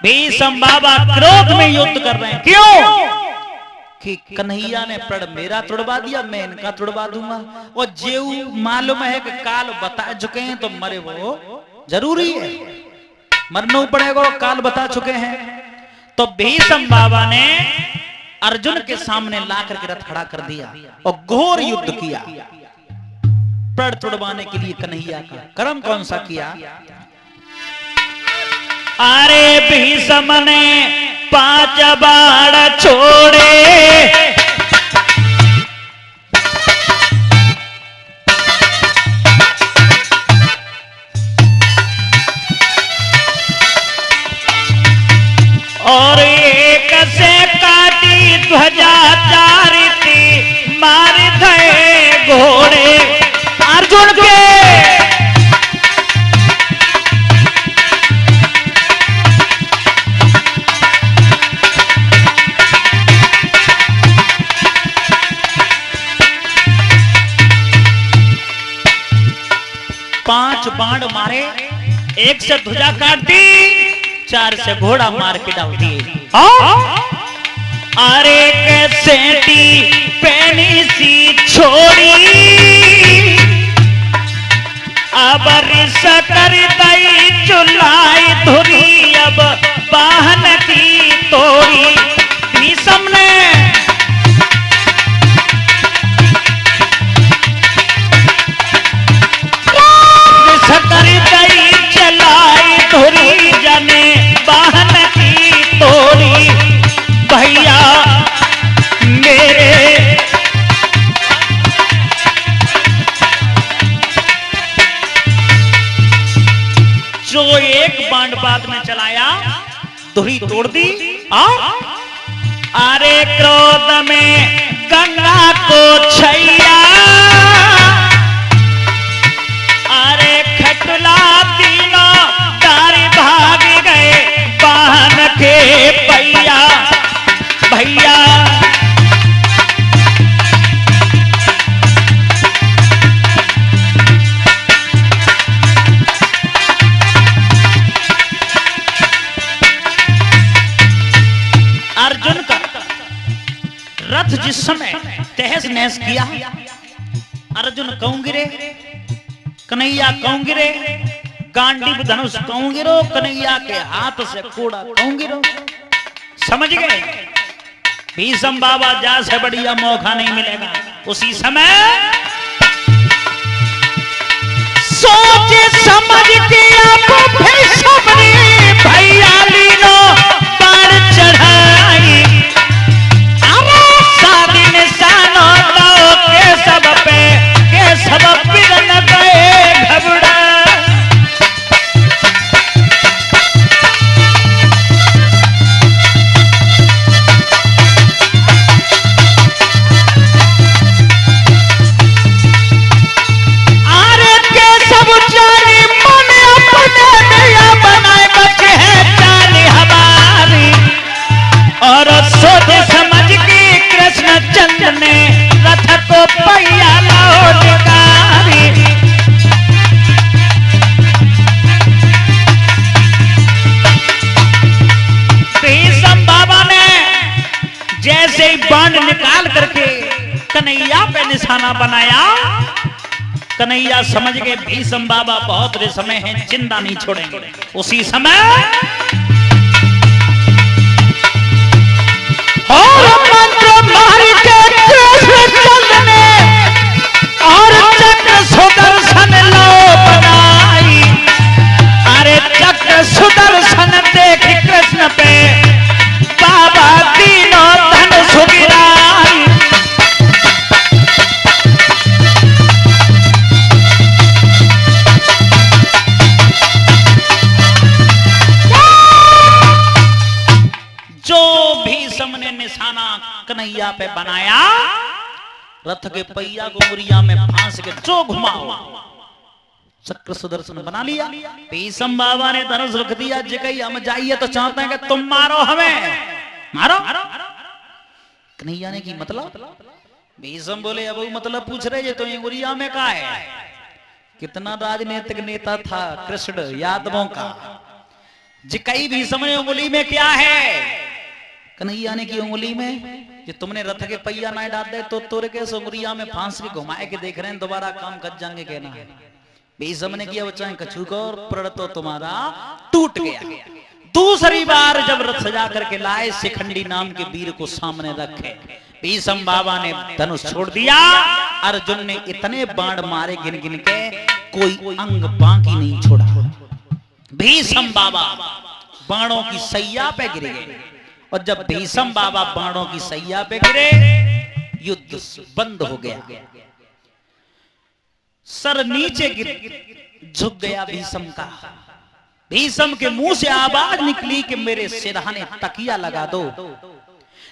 भीष्म बाबा क्रोध में युद्ध कर रहे हैं। क्यों? कि कन्हैया ने प्रण मेरा तुड़वा दिया, मैं इनका तुड़वा दूंगा। और जेऊ मालूम है कि काल बता चुके हैं तो मरे वो जरूरी है, मरना पड़ेगा और काल बता चुके हैं। तो भीष्म बाबा ने अर्जुन के सामने ला करके रथ खड़ा कर दिया और घोर युद्ध किया। प्रण तुड़वाने के लिए कन्हैया का कर्म कौन सा किया? अरे भीष्म ने 5 बाण छोड़े, और एक से काटी ध्वजा, चारिती मार गए घोड़े। अर्जुन के 5 बाण मारे, एक से ध्वजा काट दी, 4 से घोड़ा मार के डाल दिए। अरे कैसेटी पैनी सी छोड़ी, अब रिस कर दई चुलाई धुरी, अब वाहन की तोड़ी। भीष्म ने चलाई धुरी, जने वाहन की तोड़ी। भैया मेरे जो एक बाण बाद में चलाया, धुरी तोड़ दी। अरे क्रोध में गंगा को छैया, अरे खटला तीनों तारी भाग गए वाहन के पैया। भैया अर्जुन का रथ जिस समय तहस नहस किया, अर्जुन कहूं गिरे, कन्हैया कहूं गिरे, गांडीव धनुष कहूं गिरो, कन्हैया के हाथ से कोड़ा कहूं गिरो। समझ गए? भीष्म बाबा जा से बढ़िया मौका नहीं मिलेगा। उसी समय सोच समझ के आप भीष्म ने भैया लीनो बाण चढ़ाई। अरे सादी निशानो दाओ के सब पे, के सब पिरन गए घबरा। और सोच समझ के कृष्ण चंद्र ने रथ को पहिया लौटकारी। भीष्म बाबा ने जैसे ही बाण निकाल करके कन्हैया पे निशाना बनाया, कन्हैया समझ गए भीष्म बाबा बहुत समय है, जिंदा नहीं छोड़ेंगे। उसी समय और मंत्र मार के कृष्ण ने और चक्र सुदर्शन लो बनाई। अरे चक्र सुदर्शन देख कृष्ण पे बाबा तीनों धनुष गिराई। जो भीष्म ने निशाना कन्हैया पे बनाया, रथ के पहिया को मुरिया में फांस के जो घुमाओ, चक्र सुदर्शन बना लिया। भीष्म बाबा ने धनुष रख दिया। जगह हम जाइए तो चाहते हैं कि तुम मारो, हमें मारो। कन्हैया ने की मतलब? भीष्म बोले अब मतलब पूछ रहे तो ये मुरिया में का है? कितना राजनीतिक नेता था कृष्ण यादवों का, जिकई भीषम ने उंगली में क्या है? कन्हैया ने की उंगली में जो तुमने रथ के पहिया ना डाल दे तो तोरे के उंगलिया में फांस के घुमाए के देख रहे हैं, दोबारा काम कर जाएंगे कहना है। भीषम ने किया बच्चा कछू को और प्रण तो तुम्हारा टूट गया। दूसरी बार जब रथ सजा करके लाए, शिखंडी नाम के वीर को सामने रखे, भीषम बाबा ने धनुष छोड़ दिया। अर्जुन ने इतने बाण मारे गिन गिन के, कोई अंग बाकी नहीं छोड़ा। भीषम बाबा बाणों की सैया पे गिर गए, और जब भीषम बाबा बाणों की सैया पे गिरे, युद्ध बंद हो गया। सर नीचे गिर झुक गया भीषम का। भीषम के मुंह से आवाज निकली कि मेरे सिरहाने तकिया लगा दो।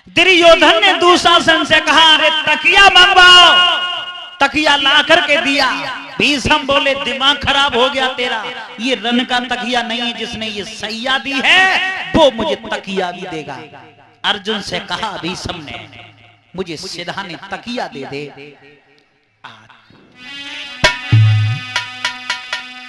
दुर्योधन ने दुशासन से कहा, अरे तकिया मंगवाओ। तकिया ला करके दिया। भीषम बोले दिमाग खराब हो गया तेरा, ये रन का तकिया नहीं है, जिसने ये सैया दी है वो मुझे तकिया भी देगा। अर्जुन से कहा भीषम ने, मुझे सिरहाने तकिया दे दे।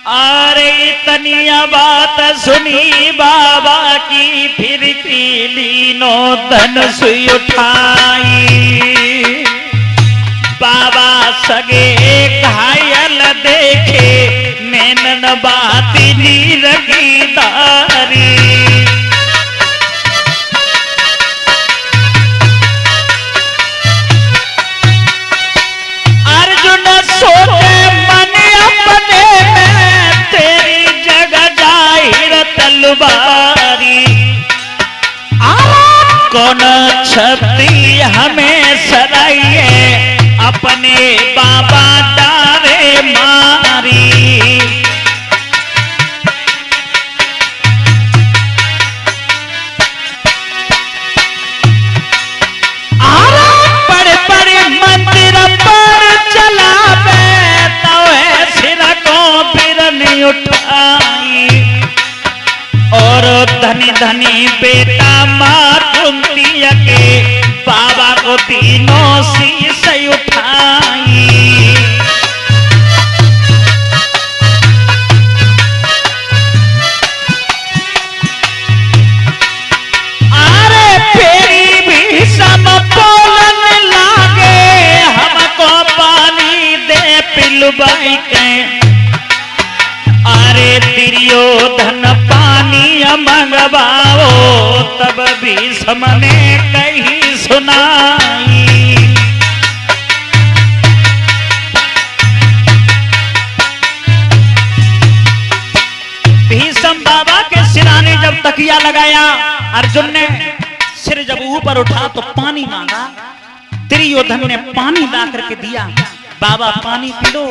अरे इतनी बात सुनी बाबा की, फिर की लीनो धनुष उठाई। बाबा सगे घायल देखे, नैनन बाती नीरगी दारी। अर्जुन सोचे मन अपने में, तेरी जगह जाहिर तलवारी। कौन छत्री हमें सराइए, अपने बाबा डारे मारी। बड़े बड़े मंदिर पर चला बे, तो सिर को बिरन उठाई। और धनी धनी बेटा माँ कुंती के, बाबा को तीनों शीश उठाई। अरे फेरी भी सब बोलन लागे, हमको पानी दे पिलवाई के। अरे दुर्योधन पानी मंगवाओ, तब भीषम ने कही सुनाई। भीषम बाबा के सिराने जब तकिया लगाया, अर्जुन ने सिर जब ऊपर उठा तो पानी मांगा। दुर्योधन ने पानी ला करके दिया, बाबा पानी पी लो।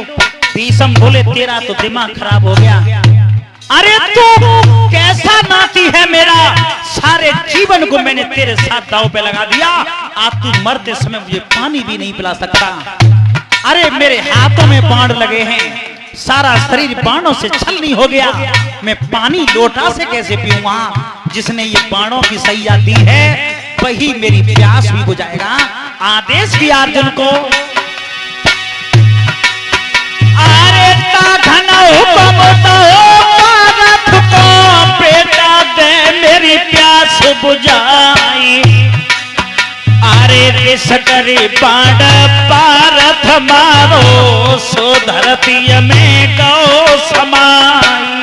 भीषम बोले तेरा तो दिमाग खराब हो गया। अरे तू कैसा नाती है मेरा, सारे जीवन को मैंने तेरे साथ दांव पे लगा दिया, आज तू मरते समय मुझे पानी भी नहीं पिला सकता। अरे मेरे हाथों में बाण लगे हैं, सारा शरीर बाणों से छलनी हो गया, मैं पानी लोटा से कैसे पीऊंगा? जिसने ये बाणों की सैया दी है वही मेरी प्यास भी बुझाएगा। आदेश किया अर्जुन को, अरे घन हुक्म दो रथ को, बेटा दे मेरी प्यास बुझाई। अरे देश करे बाण पारथ मारो, सो धरती में गौ समाई।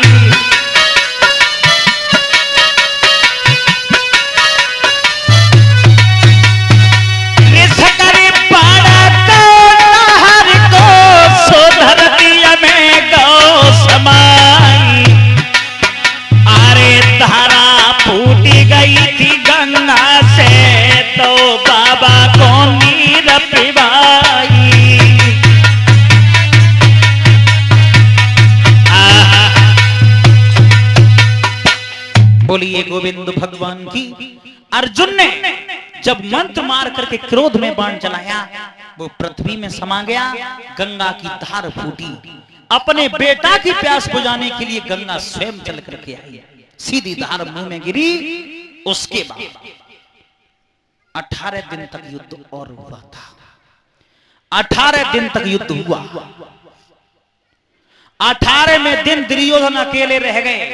बोलिए गोविंद भगवान की। अर्जुन ने जब मंत्र मार करके क्रोध में बाण चलाया, वो पृथ्वी में समा गया, गंगा की धार फूटी। अपने बेटा की प्यास बुझाने के लिए गंगा स्वयं चल करके आई, सीधी धार मुंह में गिरी। उसके बाद 18 दिन तक युद्ध और हुआ था। 18 दिन तक युद्ध हुआ। 18वें दिन दुर्योधन अकेले रह गए।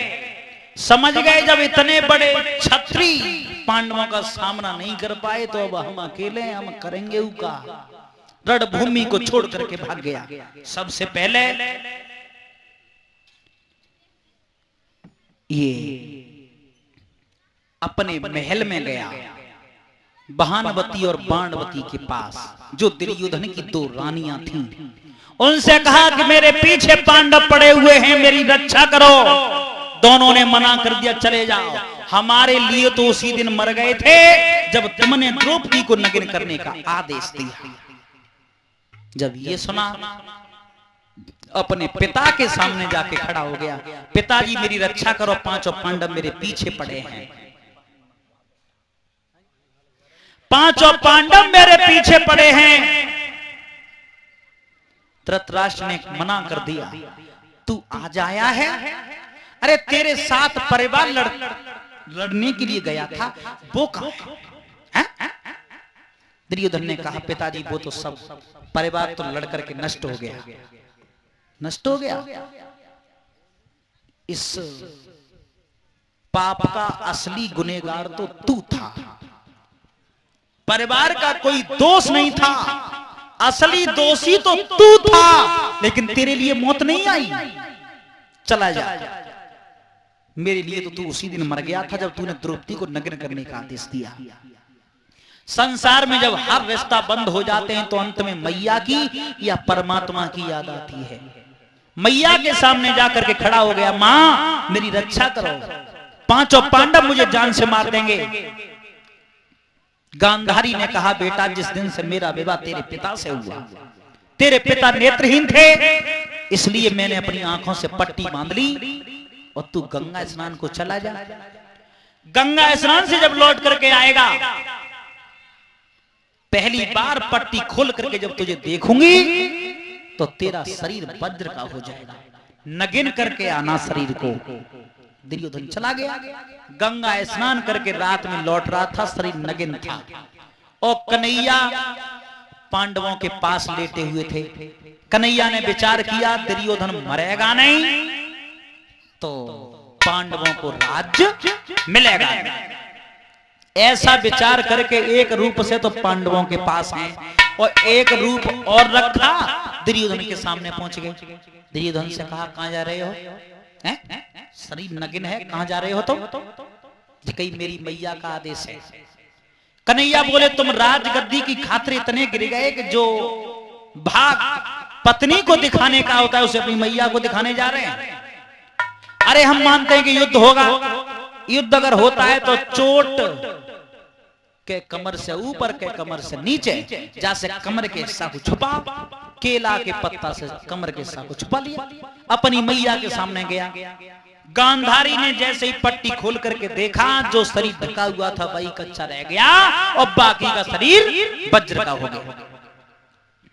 समझ गए जब इतने बड़े छत्री पांडवों का सामना नहीं कर पाए तो अब हम अकेले हैं, हम करेंगे उका। रणभूमि को छोड़ करके भाग गया। सबसे पहले ये अपने महल में गया, बहानवती और बाणवती के पास, जो दुर्योधन की दो रानियां थीं। उनसे कहा कि मेरे पीछे पांडव पड़े हुए हैं, मेरी रक्षा करो। दोनों ने मना कर दिया, चले जाओ, हमारे लिए तो उसी दिन मर गए थे जब तुमने द्रौपदी को नग्न करने का आदेश दिया। जब ये सुना अपने पिता के सामने जाके खड़ा हो गया, पिताजी मेरी रक्षा करो, पांचों पांडव मेरे पीछे पड़े हैं, पांचों पांडव मेरे पीछे पड़े हैं। धृतराष्ट्र ने मना कर दिया, तू आज आया है? अरे तेरे साथ परिवार लड़ने के लिए गया था, वो कहां है? दुर्योधन ने कहा, पिताजी वो तो सब परिवार तो लड़ करके नष्ट हो गया, नष्ट हो गया। इस पाप का असली गुनहगार तो तू था, परिवार का कोई दोष नहीं था, असली दोषी तो तू था, लेकिन तेरे लिए मौत नहीं आई। चला जा, मेरे लिए तो तू उसी दिन मर गया था जब तूने द्रौपदी को नग्न करने का आदेश दिया। संसार में जब हर रिश्ता बंद हो जाते हैं तो अंत में मैया की या परमात्मा की याद आती है। मैया के सामने जाकर के खड़ा हो गया, मां मेरी रक्षा करो, पांचों पांडव मुझे जान से मार देंगे। गांधारी ने कहा, बेटा जिस दिन से मेरा विवाह तेरे पिता से हुआ, तेरे पिता नेत्रहीन थे, इसलिए मैंने अपनी आंखों से पट्टी बांध ली और तू गंगा स्नान को चला जा। गंगा स्नान से जब लौट करके आएगा, पहली बार पट्टी खोल करके जब तुझे देखूंगी तो तेरा शरीर वज्र का हो जाएगा, नगिन करके आना शरीर को। दुर्योधन चला गया, गंगा स्नान करके रात में लौट रहा था, शरीर नगिन था। और कन्हैया पांडवों के पास लेटे हुए थे। कन्हैया ने विचार किया, दुर्योधन मरेगा नहीं तो पांडवों को राज्य मिलेगा। ऐसा विचार करके एक रूप से तो पांडवों के पास हैं और एक रूप और रखा, दुर्योधन के सामने पहुंच गए। दुर्योधन से कहा, कहां जा रहे हो? शरीर नगिन है, कहां जा रहे हो तुम? कहीं मेरी मैया का आदेश है। कन्हैया बोले, तुम राजगद्दी की खातिर इतने गिर गए कि जो भाग पत्नी को दिखाने का होता है उसे अपनी मैया को दिखाने जा रहे हैं। अरे हम मानते हैं कि युद्ध होगा, युद्ध अगर होता है तो चोट के कमर से ऊपर के कमर से नीचे, जैसे कमर के हिस्सा को छुपा, केला के पत्ता से कमर के हिस्सा को छुपा लिया। अपनी मैया के सामने गया, गांधारी ने जैसे ही पट्टी खोल करके देखा, जो शरीर ढका हुआ था वही कच्चा रह गया और बाकी का शरीर वज्र का हो गया।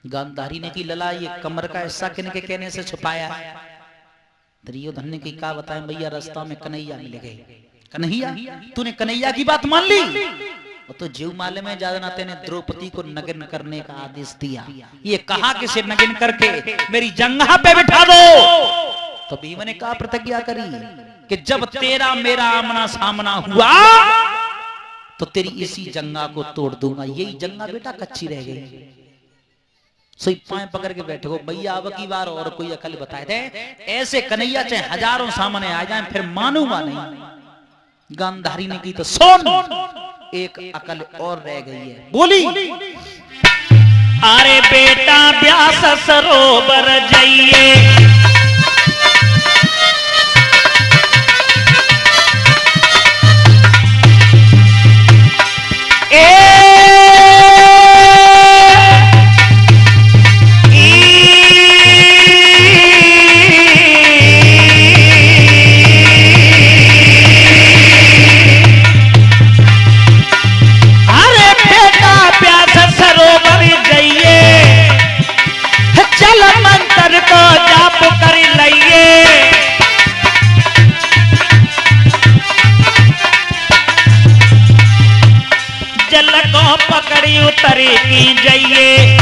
गांधारी ने की, लला ये कमर का हिस्सा किनके कहने से छुपाया? दुर्योधन ने की, का बताए भैया, रास्ता में कन्हैया मिल गए। कन्हैया, तूने कन्हैया की बात मान ली? तो जीव माले में ज्यादा ने द्रौपदी को नग्न करने का आदेश दिया। ये कहा कि से नग्न करके मेरी जंघा पे बिठा दो। तो भीम ने कहा, प्रतिज्ञा करी कि जब तेरा मेरा आमना सामना हुआ तो तेरी इसी जंघा को तोड़ दूंगा। यही जंघा बेटा कच्ची रह गई। सही पाए पकड़ के बैठे हो, भैया अब की बार और कोई अकल बताए थे। ऐसे कन्हैया चाहे हजारों सामने आ जाए फिर मानूंगा नहीं। गांधारी ने की तो सुन, एक अकल और रह गई है। बोली, अरे बेटा व्यास सरोवर जाइए, उतरी की जाइए,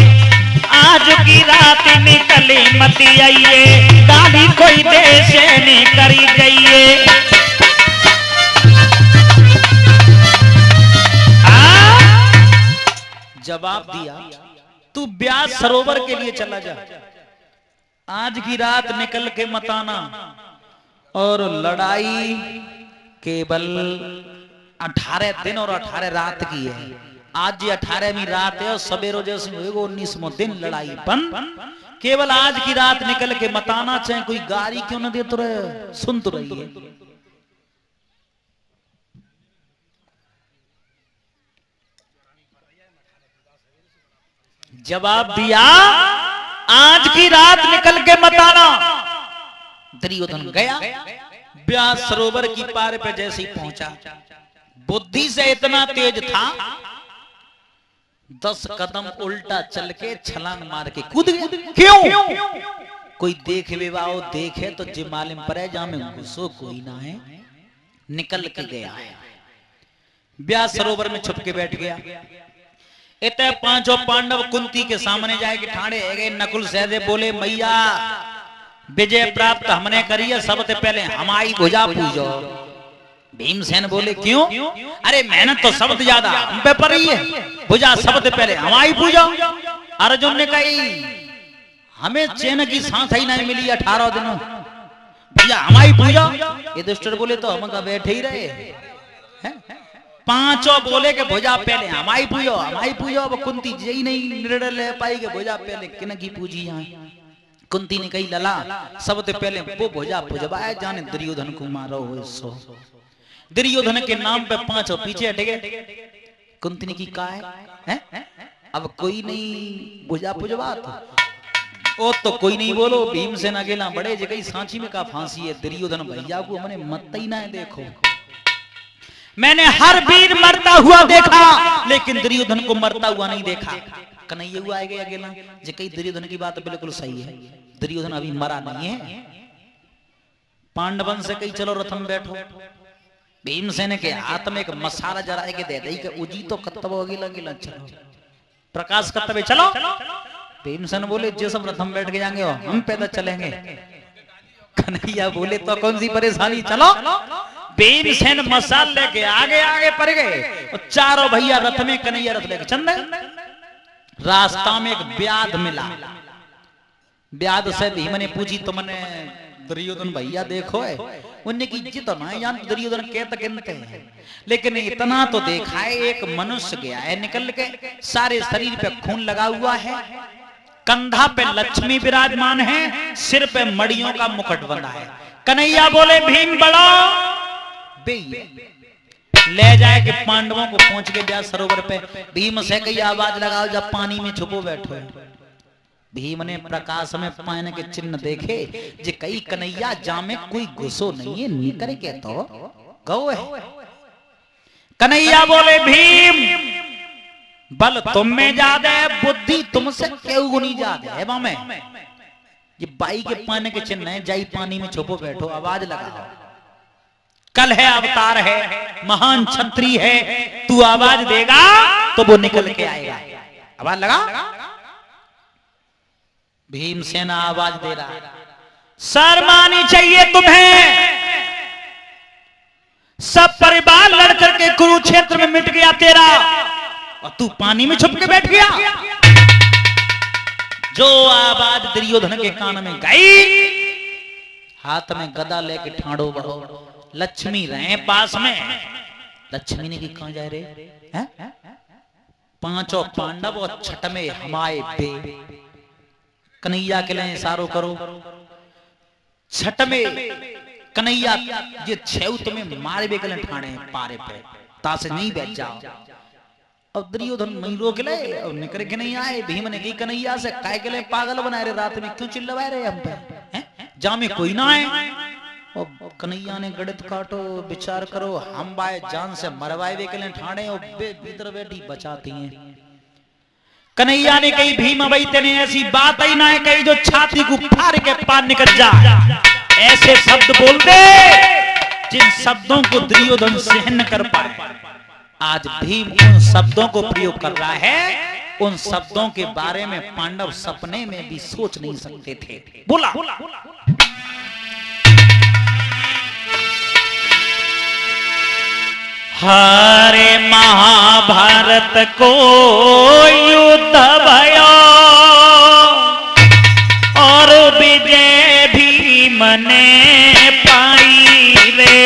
आज की रात निकली मती आइए, गाली कोई देश नहीं करी जाइए। जवाब दिया, तू व्यास सरोवर के लिए चला जा, आज की रात निकल के मत आना, और लड़ाई केवल 18 दिन और 18 रात की है। आज ये 18वीं रात है और सवेरो जैसे 19वां दिन लड़ाई बंद। केवल आज की रात निकल के मत आना, चाहे कोई गारी क्यों न दे तो रहे, सुन तो रही है। जवाब दिया, आज की रात निकल के मत आना। दुर्योधन गया, व्यास सरोवर की पार पे जैसे ही पहुंचा, बुद्धि से इतना तेज था, 10 कदम उल्टा चल के छलांग मार के कूद गया। क्यों? कोई देखे विवाह देखे तो जे मालूम पड़े जा में घुसो कोई ना है, निकल के गया है। व्यास सरोवर में छुप के बैठ गया। इतने 5 पांडव कुंती के सामने जाके ठाणे गए। नकुल सहदेव बोले, मैया विजय प्राप्त हमने करी है, सबसे पहले हमारी भुजा पूजो। भीमसेन बोले, क्यों? अरे मेहनत तो सबसे ज्यादा हम पे पड़ी है, भुजा सबसे पहले हमारी पूजो। अर्जुन ने कही, हमें चैन की सांस ही नहीं मिली 18 दिनों, भैया हमारी पूजो। युधिष्ठिर बोले, तो हम बैठे ही रहे हैं। 5 बोले के भुजा पहले हमारी पूजो, हमारी पूजो। अब कुंती यही नहीं निर्णय ले पाई कि भुजा पहले किन की पूजी यहाँ। कुंती ने कही, लला सबसे पहले वो भुजा पूजवाए, जाने दुर्योधन को मारो हो सो। दुर्योधन के नाम पे 5 पीछे हट गए। कुंती ने की कहा है? अब कोई नहीं भुजा पूजवा ओ तो कोई नहीं बोलो। भीमसेन अकेला बड़े जगह सांची में का फांसी है। दुर्योधन भैया को हमने मत ही ना देखो, मैंने हर वीर मरता हुआ देखा, लेकिन दुर्योधन को मरता हुआ नहीं देखा। कन्हैया हुआ आएगा अकेला जे कई दुर्योधन की बात बिल्कुल सही है, दुर्योधन अभी मरा नहीं है। पांडवन से कही, चलो रथ में बैठो। भीमसेन के हाथ में एक मसाला जरा के दे दे कि उजी तो कत्तब अकेला अकेला चलो, प्रकाश कत्तबे चलो। भीमसेन बोले, जो सब रथ में बैठ के जाएंगे हम पैदल चलेंगे। कन्हैया बोले, तो कौन सी परेशानी, चलो। भीमसेन मसाल लेके आगे आगे पड़ गए और चारों भैया रथ में, कन्हैया रथ लेके चल रहे। रास्ता में एक व्याध मिला। व्याध से भीम ने पूछी, तो मैंने दुर्योधन भैया देखो है? उन्हें की इज्जत ना यान दुर्योधन कहते कहते हैं, लेकिन इतना तो देखा है, एक मनुष्य गया है निकल के, सारे शरीर पे खून लगा हुआ है, कंधा पे लक्ष्मी विराजमान है, सिर पे मड़ियों का मुकुट बंधा है। कन्हैया बोले, भीम बड़ा ले जाए कि पांडवों को पहुंच के व्यास सरोवर पे। भीम से कई आवाज लगाओ, जब पानी में छुपो बैठो। भीम ने प्रकाश में पानी के चिन्ह देखे, जे कई कन्हैया जामे कोई घुसो नहीं है, निकर के तो गौ है। कन्हैया बोले, भीम बल तुम में ज्यादा है, बुद्धि तुमसे क्यों गुनी ज्यादा है। बामे ये बाई के पानी के चिन्ह है, जाई पानी में छुपो बैठो, आवाज लगाओ। कल है, अवतार है, महान क्षत्रिय है, तू आवाज देगा तो वो निकल के आएगा। आवाज लगा। भीमसेन आवाज दे रहा, शर्म आनी चाहिए तुम्हें, सब परिवार लड़ करके कुरुक्षेत्र में मिट गया तेरा, और तू पानी में छुप के बैठ गया। जो आवाज दुर्योधन के कान में गई, हाथ में गदा लेके ठाड़ो बढ़ो। लक्ष्मी रहे पास में। लक्ष्मी ने की कहां जा रहे हैं? 5 पांडव और छठ में हमारे पे। कन्हैया के लिए इशारो करो। छठ में कन्हैया ये 6 तुम्हें मारे बे के ठाणे पारे पे, तासे नहीं बैठ जाओ। अब दुर्योधन मई रोक ले और निकल के नहीं आए। भीम ने की कन्हैया से, काय के लिए पागल बनाए रहे, रात में क्यों चिल्लवाए रहे हम पे? जा में कोई ना आए। और कन्हैया ने गणित काटो, विचार करो, हम बाय जान से मरवाए वे के लिए ठाणे और भीतर बैठी बचाती हैं। कन्हैया ने कही, भीम भाई तेने ऐसी बात ही ना है कही जो छाती को फाड़ के पार निकल जाए। ऐसे शब्द बोल दे जिन शब्दों को दुर्योधन सहन कर पाए। आज भीम उन शब्दों को प्रयोग कर रहा है, उन शब्दों के बारे में पांडव सपने में भी सोच नहीं सकते थे। बोला, हरे महाभारत को युद्ध भयो और विजय भीम ने पाई रे।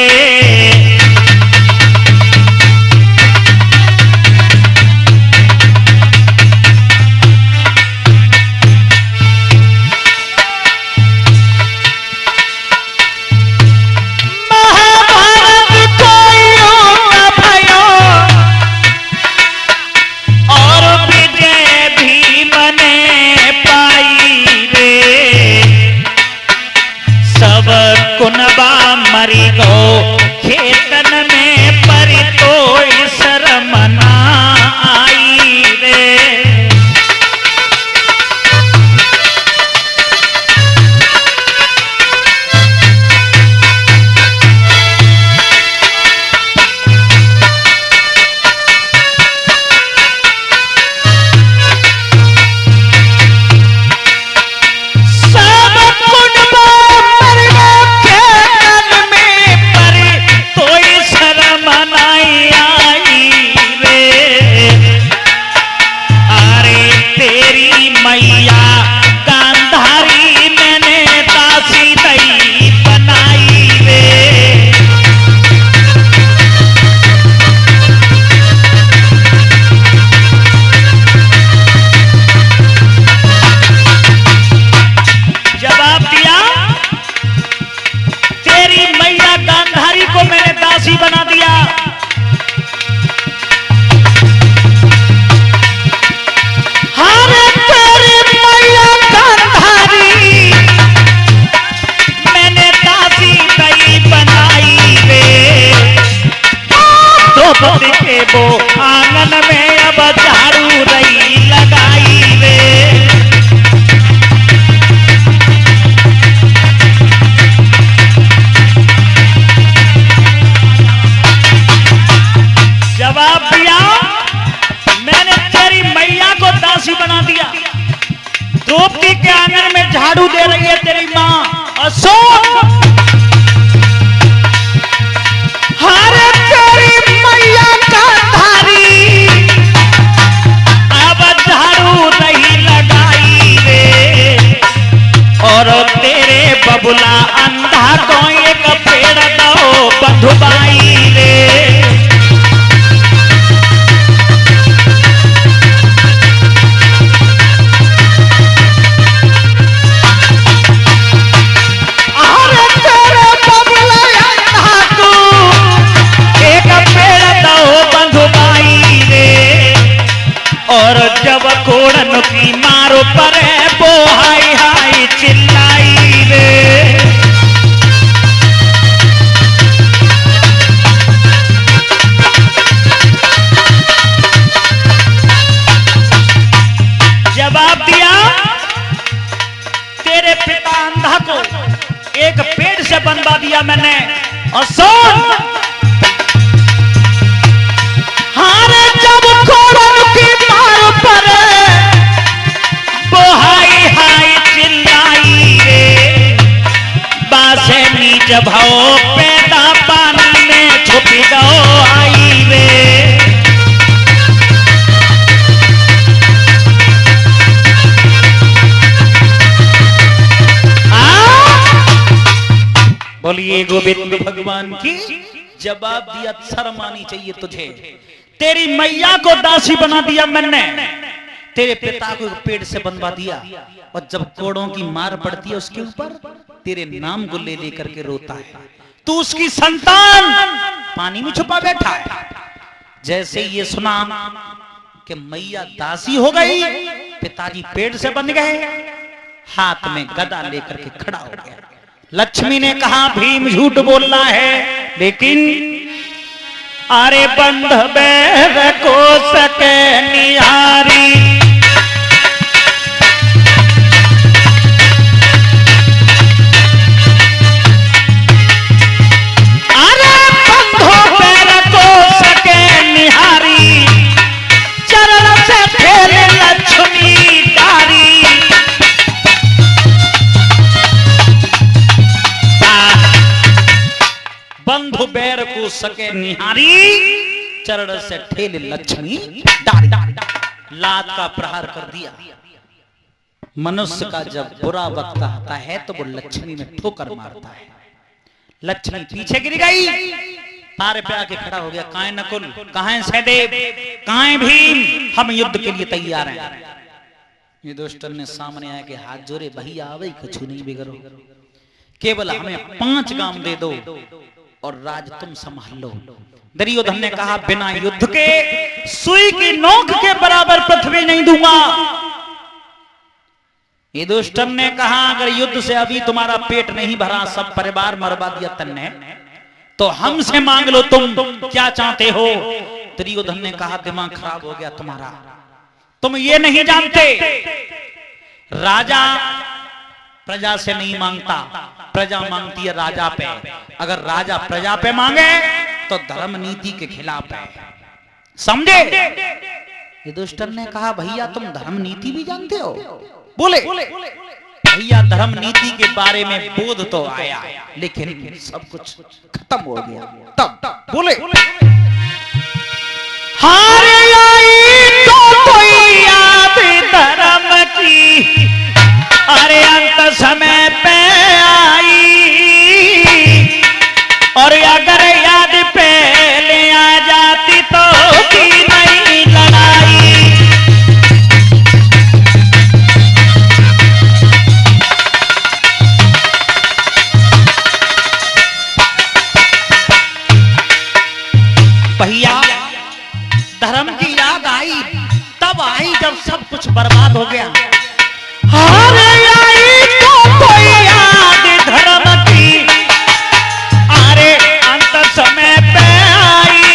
कुनबा मरी गो खेतन में परी तो शर्म ना आई रे। बना दिया। हरे तेरी मैया गांधारी मैंने दासी दई बनाई रे। द्रौपदी के वो आंगन में अब झाड़ू रही लगाई रे। जवाब दिया मैंने तेरी मैया को दासी बना दिया। द्रौपदी के आंगन में झाड़ू दे रही है तेरी माँ। अशोक हरे तेरी मैया गांधारी अब झाड़ू नहीं लगाई रे। और तेरे बबुला अंधा को एक पेड़ दो बंधुबाई रे। और जब कोड़न की मारो पर वो हाय हाय चिल्लाई रे। जवाब दिया तेरे पिता अंधा को एक पेड़ से बनवा दिया मैंने। और सुन हारे जब कोड़न की मारो पर वो हाय हाय चिल्लाई रे। बासे नीच भाव पैदा पानी में छुप गो आई रे। बोलिए गोविंद भगवान की। जवाब दिया शर्म आनी चाहिए तुझे। तेरी मैया को दासी बना दिया मैंने। तेरे पिता को पेड़ से बनवा दिया। और जब कोड़ों की मार पड़ती है उसके ऊपर तेरे नाम को ले लेकर के रोता है। तू उसकी संतान पानी में छुपा बैठा है। जैसे ये सुना कि मैया दासी हो गई पिताजी पेड़ से बन गए हाथ में गदा लेकर के खड़ा हो गया। लक्ष्मी ने कहा भीम झूठ बोल रहा है लेकिन अरे बंध बैर को सके निहारी। अरे बंधो बैर को सके निहारी चरण से फेरे लक्ष्मी डारी। बंधु बैर को सके निहारी चरण से ठेल लक्ष्मी डारी, लात का प्रहार कर दिया। मनुष्य का जब बुरा वक्त आता है तो वो लक्ष्मी में ठोकर मारता है। लक्ष्मी पीछे गिर गई, तारे पे आके खड़ा हो गया। कहां नकुल, कहां सहदेव, कहां भीम, हम युद्ध के लिए तैयार हैं। युधिष्ठिर ने सामने आके हाथ जोड़े, भैया आवे कुछ नहीं बिगड़ो, केवल हमें 5 गांव दे दो और राज तुम संभाल लो। दुर्योधन ने कहा बिना युद्ध के सुई की नोक के बराबर पृथ्वी नहीं दूंगा। युधिष्ठिर ने कहा अगर युद्ध से अभी तुम्हारा पेट नहीं भरा, सब परिवार मरवा दिया तन्ने, तो हमसे मांग लो तुम क्या चाहते हो। दुर्योधन ने कहा दिमाग खराब हो गया तुम्हारा, तुम ये नहीं जानते राजा प्रजा से नहीं मांगता, प्रजा मांगती है राजा पे। अगर राजा प्रजा पे मांगे तो धर्म नीति के खिलाफ है, समझे। युधिष्ठिर ने कहा भैया तुम धर्म नीति भी जानते हो। बोले भैया धर्म नीति के बारे में बोध तो आया, लेकिन सब कुछ खत्म हो गया। तब बोले हारे आई तो कोई याद धर्म की, अरे अंत समय पे आई, और अगर याद पहले आ जाती तो की नहीं लड़ाई। भैया धर्म की याद आई तब आई जब सब कुछ बर्बाद हो गया। हारे आई तो कोई याद धर्म की, अरे अंत समय पे आई,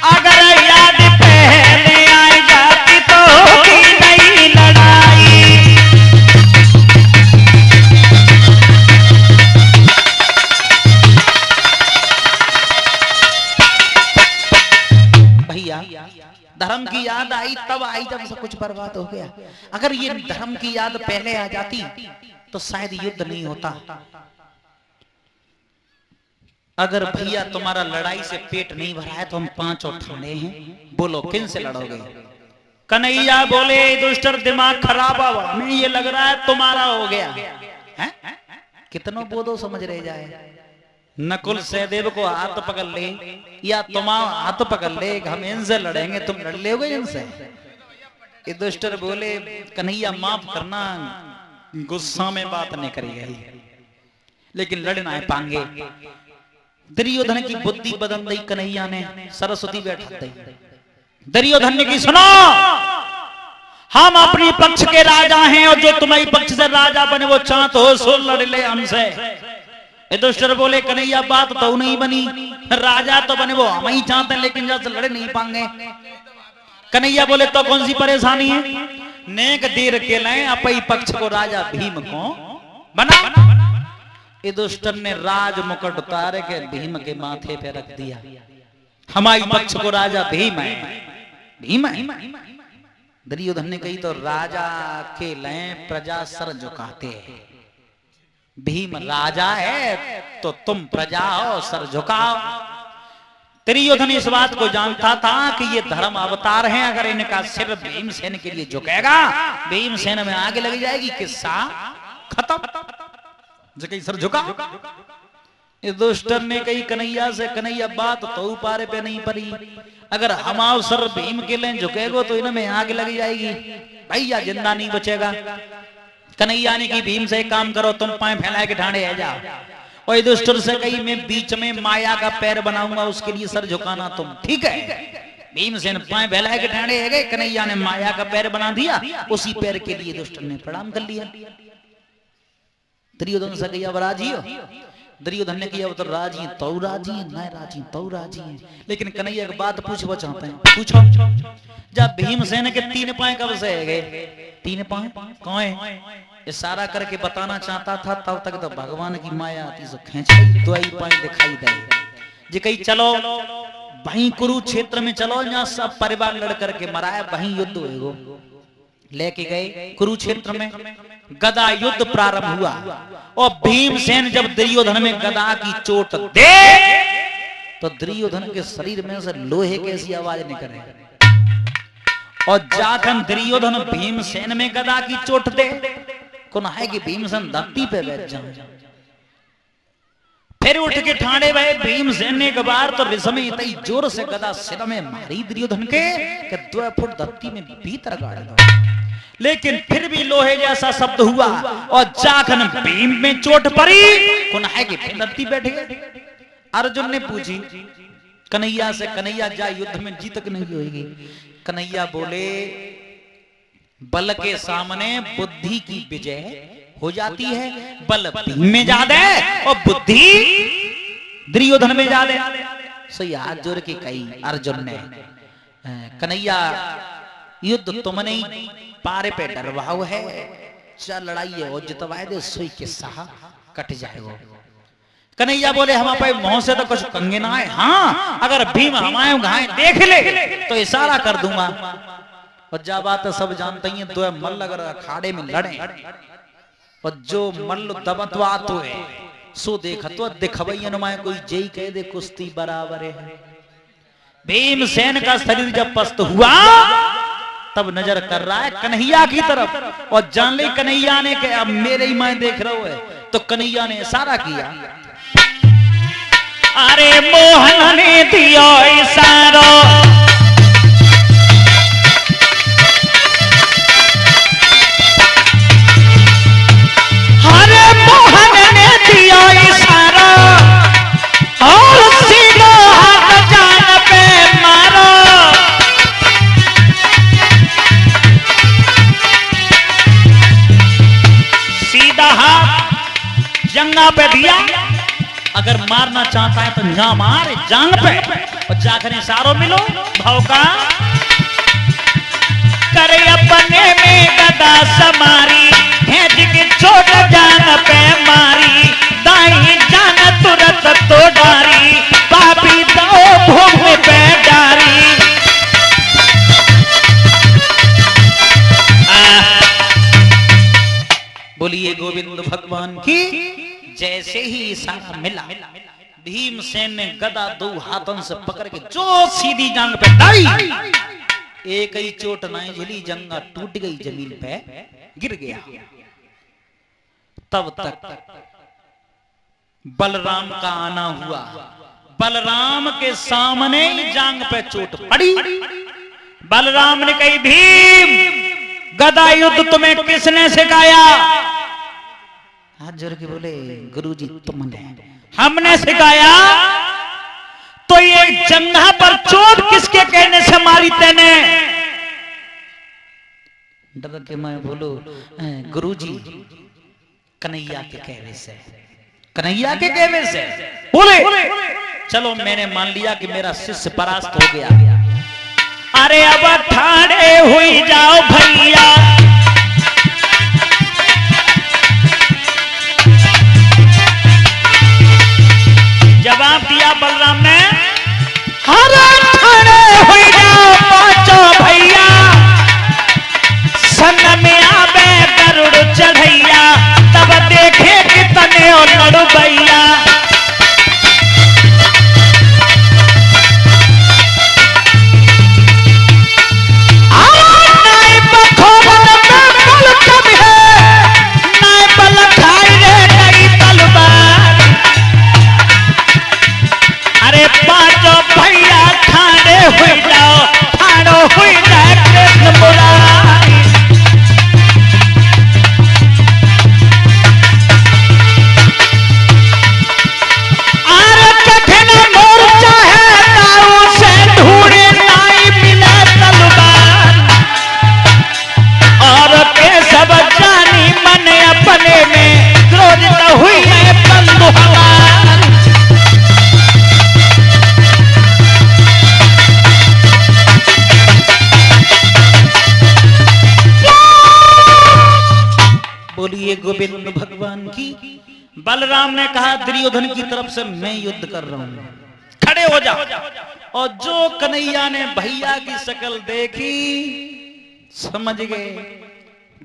अगर याद पहले आ जाती तो की नहीं लड़ाई। भैया धर्म की याद आई तब आई जब सब कुछ बर्बाद हो गया। अगर ये धर्म की याद पहले आ जाती तो शायद युद्ध नहीं होता। अगर भैया तुम्हारा लड़ाई से पेट नहीं भरा है तो हम 5 और ठाणे हैं, बोलो किन से लड़ोगे। कन्हैया बोले दुष्टर दिमाग खराब, हमें ये लग रहा है तुम्हारा हो गया है? कितनों बोधो समझ रहे जाए। नकुल सहदेव को हाथ पकड़ ले या तुम हाथ पकड़ ले, हम इनसे लड़ेंगे, तुम लड़ लोगे इनसे। युधिष्ठिर बोले कन्हैया माफ करना, गुस्सा में बात नहीं करी गई, लेकिन लड़ना है पाएंगे। दुर्योधन की बुद्धि बदल दी कन्हैया ने, सरस्वती बैठा दी। दुर्योधन ने की सुनो, हम अपनी पक्ष के राजा हैं और जो तुम्हारी पक्ष से राजा बने वो चाहत हो सो लड़ ले हमसे। युधिष्ठिर बोले कन्हैया बात तो नहीं बनी, राजा तो बने वो हम ही चाहते हैं, लेकिन जब लड़ नहीं पाएंगे। कन्हैया बोले तो कौन सी परेशानी है, नेक देर के लाए अपनी पक्ष को राजा भीम को बना। युधिष्ठिर ने राज मुकुट उतारे के भीम के माथे पे रख दिया, हमारी पक्ष को राजा भीम है, भीम है। दुर्योधन ने कही तो राजा के लाए प्रजा सर झुकाते हैं, भीम राजा है तो तुम प्रजा हो, सर झुकाओ। दुर्योधन इस बात को जानता था कि ये धर्म अवतार हैं, अगर इनका सिर भीमसेन के लिए झुकेगा भीमसेन में आगे लग जाएगी, किस्सा खत्म। जो सर झुका। युधिष्ठिर ने कही कन्हैया से कन्हैया बात तो पारे पे नहीं पड़ी, अगर हम सर भीम के लिए झुकेगो तो इनमें आग लग जाएगी, भैया जिंदा नहीं बचेगा। कन्हैया ने की भीम से एक काम करो, तुम पाए फैला के ठाणे आ जाओ। और युधिष्ठिर से कही मैं बीच में माया का पैर बनाऊंगा, उसके लिए सर झुकाना तुम, ठीक है। भीमसेन पाए फैला के ठाणे आ गए, कन्हैया ने माया का पैर बना दिया, उसी पैर के लिए युधिष्ठिर ने प्रणाम कर लिया। दुर्योधन से कही अब राजी हो? दुर्योधन ने किया तो राजी तो राजी है, न राजी तो राजी है, लेकिन कन्हैया की बात पूछो चाहते हैं, पूछो। जब भीमसेन के 3 पाए कब से गए, 3 पाए कौन है, इशारा करके बताना चाहता था, तब तक तो भगवान की माया आती सो खींच गई, 2 पाए दिखाई दे। जी कही चलो वहीं कुरुक्षेत्र में चलो, जहाँ सब परिवार लड़ करके मरा है, वहीं युद्ध हुएगो। लेके गए कुरुक्षेत्र में, गदा युद्ध प्रारंभ हुआ। और भीमसेन जब दुर्योधन में गदा की चोट दे तो दुर्योधन के शरीर में से लोहे की ऐसी आवाज निकले और जाकर दुर्योधन भीमसेन में गदा की चोट दे कौन है कि भीमसेन धरती पे बैठ जाए। फिर उठ के ठाणे भाई भीमसेन ने एक बार तो रिसमे इतनी जोर से गदा सिर में मारी दुर्योधन के कि 2 फुट धरती में भीतर गाड़ दो, लेकिन फिर भी लोहे जैसा शब्द हुआ और जाखन भीम में चोट पड़ी कौन है कि फिर धरती बैठ गए। अर्जुन ने पूछी कन्हैया से, कन्हैया जा युद्ध में जीतक नहीं होगी। कन्हैया बोले बल के सामने बुद्धि की विजय हो जाती है, बल भीम में ज्यादा और बुद्धि दुर्योधन में ज्यादा। सही हाथ जोड़ के कही अर्जुन ने, कन्हैया युद्ध तुमने पारे पे डरवाओ है, चल लड़ाई है और जितवाए दे सुई के साह कट जाएगा। कन्हैया बोले हमारे मुंह से तो कुछ कंगे ना है, हाँ अगर भीम हमारे घाय देख ले तो इशारा कर दूंगा। और जा बात सब जानते ही 2 मल्ल अगर अखाड़े में लड़े और जो मल्ल दबतवात हुए सो देखा तो दिखवैया नुमाए कोई जय कह दे कुश्ती बराबर है। भीमसेन का शरीर जब पस्त हुआ तब नजर कर रहा है कन्हैया की तरफ और जान ले कन्हैया ने कि अब मेरे ही मैं देख रहा हूं, तो कन्हैया ने इशारा किया, अरे मोहन ने दिया इशारा, अरे मोहन ने दिया इशारा और सीधा हाथ जान पे मारा। सीधा हाथ जंगा पे दिया, अगर मारना चाहता है तो जा मार जांग पे और जाकर इशारों मिलो भौका करे अपने में गदा समारी भेज के चोट जान पे मारी, दाई जान तुरंत तो डारी पापी दो भूख पे डारी। बोलिए गोविंद भगवान की। जैसे ही इशारा मिला भीमसेन ने गदा 2 हाथों से पकड़ के जो सीधी जांग पे डाली, एक ही चोट नहीं झेली, जंगा टूट गई, जमीन पे गिर गया। तब तक बलराम का आना हुआ, बलराम के सामने ही जांग पे चोट पड़ी। बलराम ने कही भीम गदा युद्ध तुम्हें किसने सिखाया? हाथ जोड़ के बोले गुरुजी तुमने। हमने सिखाया? तो ये जंघा पर चोट किसके कहने से मारी तेने? डर के मैं बोलो गुरुजी कन्हैया के कहने से, कन्हैया के कहने से। बोले चलो मैंने मान लिया कि मेरा शिष्य परास्त हो गया। अरे अब ठाड़े हुई जाओ भैया, जवाब दिया बलराम ने, अरे ठाड़े हुई जाओ पांचों भैया, सन में आवे गरुड़ चढ़ैया, तब देखे कितने और लड़ू भैया। गोविंद भगवान की। बलराम ने कहा दुर्योधन की तरफ से मैं युद्ध कर रहा हूं, खड़े हो जा। और जो कन्हैया ने भैया की शक्ल देखी समझ गए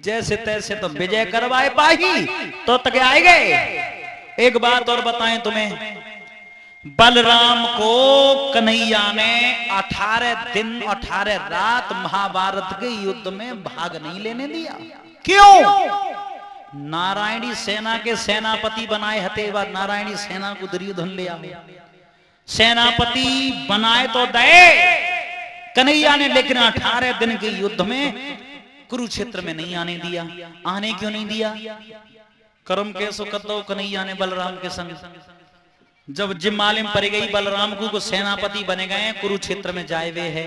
जैसे तैसे तो विजय करवाए पाही तो तक आए गए। एक बात और बताएं तुम्हें, बलराम को कन्हैया ने 18 दिन 18 रात महाभारत के युद्ध में भाग नहीं लेने दिया। क्यों? नारायणी सेना के सेनापति बनाए हते व नारायणी सेना को दुर्योधन ले आए। सेनापति बनाए तो दे कन्हैया ने, लेकिन 18 दिन के युद्ध में कुरुक्षेत्र में नहीं आने दिया। आने क्यों नहीं दिया? कर्म कैसो कतो कन्हैया ने बलराम के संग। जब जिम्मालिम पड़ गई बलराम को सेनापति बने गए, कुरुक्षेत्र में जाए हुए है,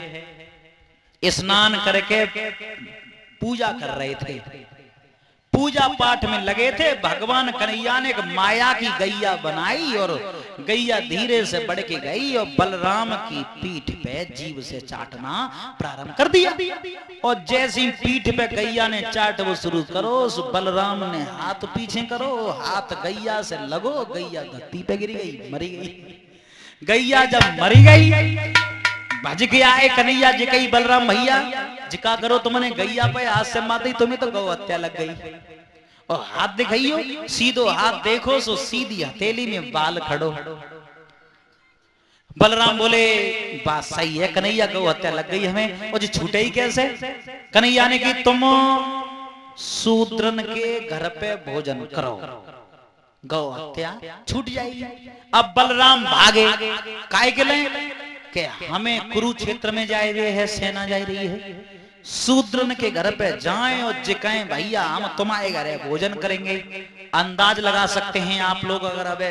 स्नान करके पूजा कर रहे थे, पूजा पाठ में लगे थे। भगवान कन्हैया ने एक माया की गैया बनाई और गैया धीरे से बढ़ के गई और बलराम की पीठ पे जीभ से चाटना प्रारंभ कर दिया। और जैसी पीठ पे गैया ने चाट वो शुरू करो, उस बलराम ने हाथ पीछे करो, हाथ गैया से लगो, गैया धरती पे गिर गई, मरी गई। गैया जब मरी गई, भज के आए कन्हैया जी कही बलराम भैया जिका करो, तुमने गैया पे हाथ से मार दी, तुम्हें तो गौ हत्या लग गई। और हाथ दिखाइयो, सीधो हाथ देखो सो सीधी हथेली में बाल खड़ो। बलराम बोले बात सही है कन्हैया, गौ हत्या लग गई हमें, और जी छूटे ही कैसे? कन्हैया ने कि तुम शूद्रन के घर पे भोजन करो, गौ हत्या छूट जाएगी। अब बलराम भागे, काहे के लिए? कि हमें कुरुक्षेत्र में जाए हुए है, सेना जा रही है, शूद्रन के घर पे जाएं और जिकाएं भैया हम तुम्हारे घर भोजन करेंगे। अंदाज लगा सकते हैं आप लोग, अगर अब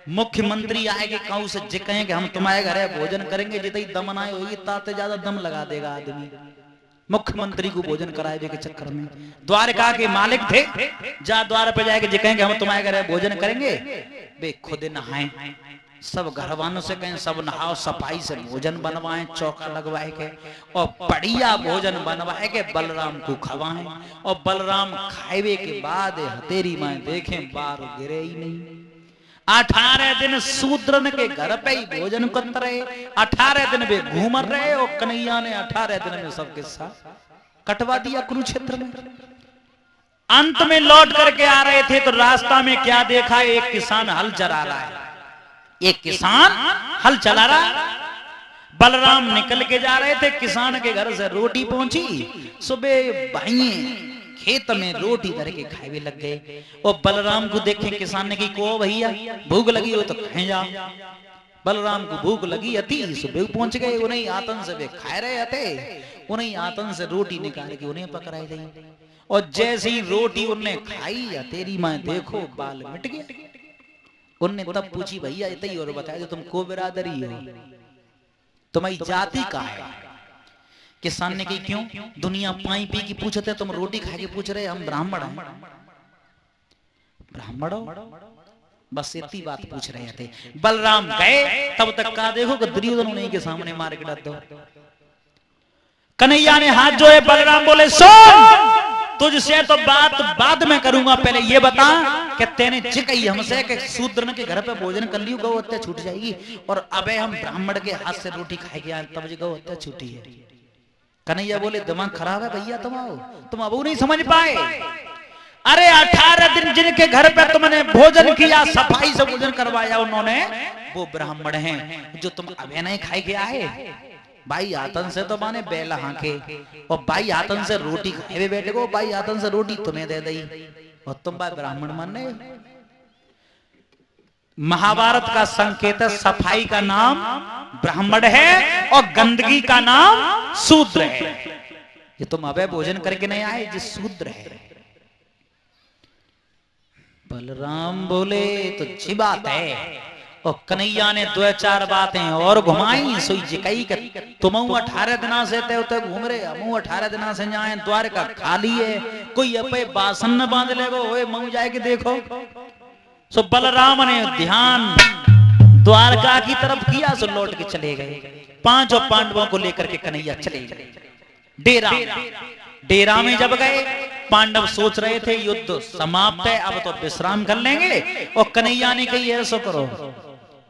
मुख्यमंत्री आएंगे कहूं से जिकाएं कि हम तुम्हारे घर भोजन करेंगे, जितनी दम आए होगी ताते ज्यादा दम लगा देगा आदमी। मुख्यमंत्री को भोजन कराए के चक्कर में द्वारका के मालिक थे, जा द्वार पे जाएंगे जिकाएं कि हम तुम्हारे घर भोजन करेंगे, वे खुद नहाए, सब घरवालों से कहें सब नहाओ, सफाई से भोजन बनवाएं, चौका लगवाए के और बढ़िया भोजन बनवाए के बलराम को खवाएं। और बलराम खाए के बाद हतेरी माए देखें बार गिरे ही नहीं। 18 दिन शूद्रन के घर पे ही भोजन करते रहे, 18 दिन वे घूम रहे और कन्हैया ने 18 दिन में सबके साथ कटवा दिया कुरुक्षेत्र में। अंत में लौट करके आ रहे थे तो रास्ता में क्या देखा? एक किसान हल चला रहा है, एक किसान हल चला रहा। बलराम निकल के जा रहे थे, किसान के घर से रोटी पहुंची। सुबह भाई खेत में रोटी धर के खाए लग गए और बलराम को देखे किसान ने की को भैया भूख लगी हो तो खाए जा। बलराम को भूख लगी अति, सुबह पहुंच गए, उन्हें आतन से वे खा रहे थे, उन्हें आतन से रोटी निकाल के उन्हें पकड़ाई गई। और जैसी रोटी उन्हें खाई, तेरी माँ देखो बाल मिट गए। उनने तब पूछी भैया इतनी और बताया, तुम को बिरादरी हो, तुम्हारी जाति का है? किसान ने की क्यों? दुनिया पाई पी की पूछते, तुम रोटी खा के पूछ रहे हम ब्राह्मण हैं। ब्राह्मण हो? बस इतनी बात पूछ रहे थे। बलराम गए, तब तक का देखो कि दुर्योधन उन्हीं के सामने मार के डाल दो। कन्हैया ने हाथ जोड़े, बलराम बोले सुन, तुझसे तो बात बाद में करूंगा, पहले ये बता कि तेने जिकई हमसे कि शूद्रन के घर पे भोजन कर लियो गौ हत्या छूट जाएगी, और अबे हम ब्राह्मण के हाथ से रोटी खाए के आए तब गौ हत्या छूटी है। कन्हैया बोले दिमाग खराब है भैया, तुम अब नहीं समझ पाए। अरे 18 दिन जिनके घर पे तुमने भोजन किया, सफाई से भोजन करवाया उन्होंने, वो ब्राह्मण हैं। जो तुम अबे नहीं खाए के आए, भाई आतन से तो माने बेला हाके, और भाई आतन से रोटी खाए बैठे को, भाई आतन से रोटी तुम्हें दे दी और तुम भाई ब्राह्मण माने। महाभारत का संकेत है, सफाई का नाम ब्राह्मण है और गंदगी का नाम शूद्र है। ये तुम अबे भोजन करके नहीं आए, जिस शूद्र है। बलराम बोले तो अच्छी बात है। और कन्हैया ने 2-4 बातें और घुमाई, सोई जिकई के तुम 18 दिना से ते घूम रहे, हम 18 दिना से जाए, द्वारका खाली है, कोई अपे बासन न बांध ले मऊ जाए के देखो। सो बलराम ने ध्यान द्वारका की तरफ किया, सो लौट के चले गए। 5 पांडवों को लेकर के कन्हैया चले गए डेरा। डेरा में जब गए, पांडव सोच रहे थे युद्ध समाप्त है, अब तो विश्राम कर लेंगे। और कन्हैया ने कही ऐसा करो,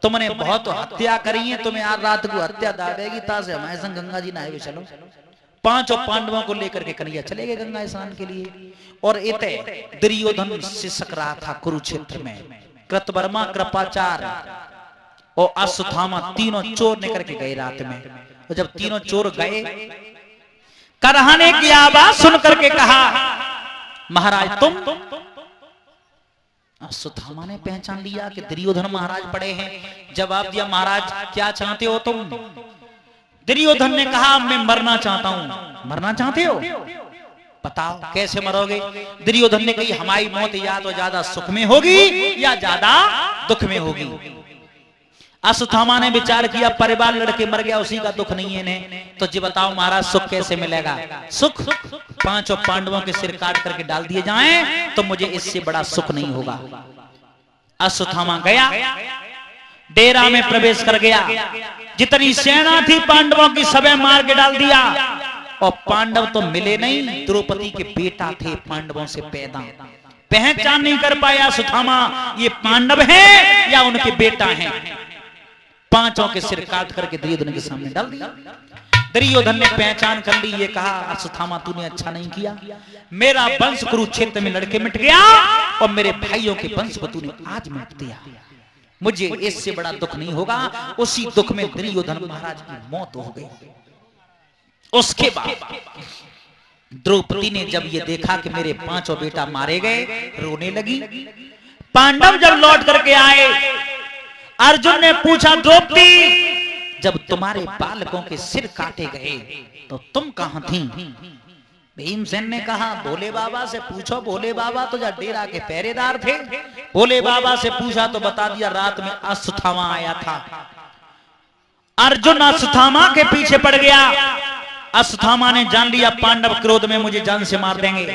तुमने बहुत हत्या करी है, तुम्हें आज रात को हत्या दावेगी, तासे हमारे संग गंगा जी नहाए चलो। 5 पांडवों को लेकर के कन्हैया चले गए गंगा स्नान के लिए। और इते दुर्योधन सिसक रहा था कुरुक्षेत्र में। कृतवर्मा कृपाचार्य और अश्वत्थामा तीनों चोर निकल के गए रात में। और जब तीनों चोर गए, करहाने की आवाज सुन करके कहा, महाराज तुम? अश्वत्थामा ने पहचान लिया कि दुर्योधन महाराज पड़े हैं। जवाब दिया, महाराज क्या चाहते हो तुम? दुर्योधन ने कहा, मैं मरना चाहता हूं। मरना चाहते हो? बताओ कैसे मरोगे? दुर्योधन ने कही, हमारी मौत या तो ज्यादा सुख में होगी या ज्यादा दुख में होगी। अश्वत्थामा ने विचार किया, परिवार लड़के मर गया, उसी का दुख नहीं है ने, तो जी बताओ महाराज सुख कैसे मिलेगा? सुख पांचों पांडवों के सिर काट करके डाल दिए जाएं तो मुझे इससे बड़ा सुख नहीं होगा। अश्वत्थामा गया, डेरा में प्रवेश कर गया, जितनी सेना थी पांडवों की सबे मार के डाल दिया। और पांडव तो मिले नहीं, द्रौपदी के बेटा थे पांडवों से पैदा। पहचान नहीं कर पाया अश्वत्थामा ये पांडव हैं या उनके बेटा हैं। पांचों के सिर काट करके दुर्योधन के सामने डाल दिया। दुर्योधन ने पहचान कर ली, ये कहा, अश्वत्थामा तूने अच्छा नहीं किया, मेरा वंश कुरुक्षेत्र में लड़के मिट गया और मेरे भाइयों के वंश को तूने आज मिट दिया, मुझे इससे बड़ा दुख नहीं होगा। उसी दुख में दुर्योधन महाराज की मौत हो गई। उसके बाद द्रौपदी ने जब ये देखा कि मेरे पांचों बेटा मारे गए, रोने लगी। पांडव जब लौट करके आए, अर्जुन ने पूछा, द्रौपदी जब तुम्हारे बालकों के सिर काटे गए तो तुम कहां थी? भीमसेन ने कहा, भोले बाबा से पूछो, भोले बाबा तो जब डेरा के पहरेदार थे। भोले बाबा से पूछा तो बता दिया, रात में अश्वत्थामा आया था। अर्जुन अश्वत्थामा के पीछे पड़ गया। अश्वत्थामा ने जान लिया पांडव क्रोध में मुझे जान से मार देंगे।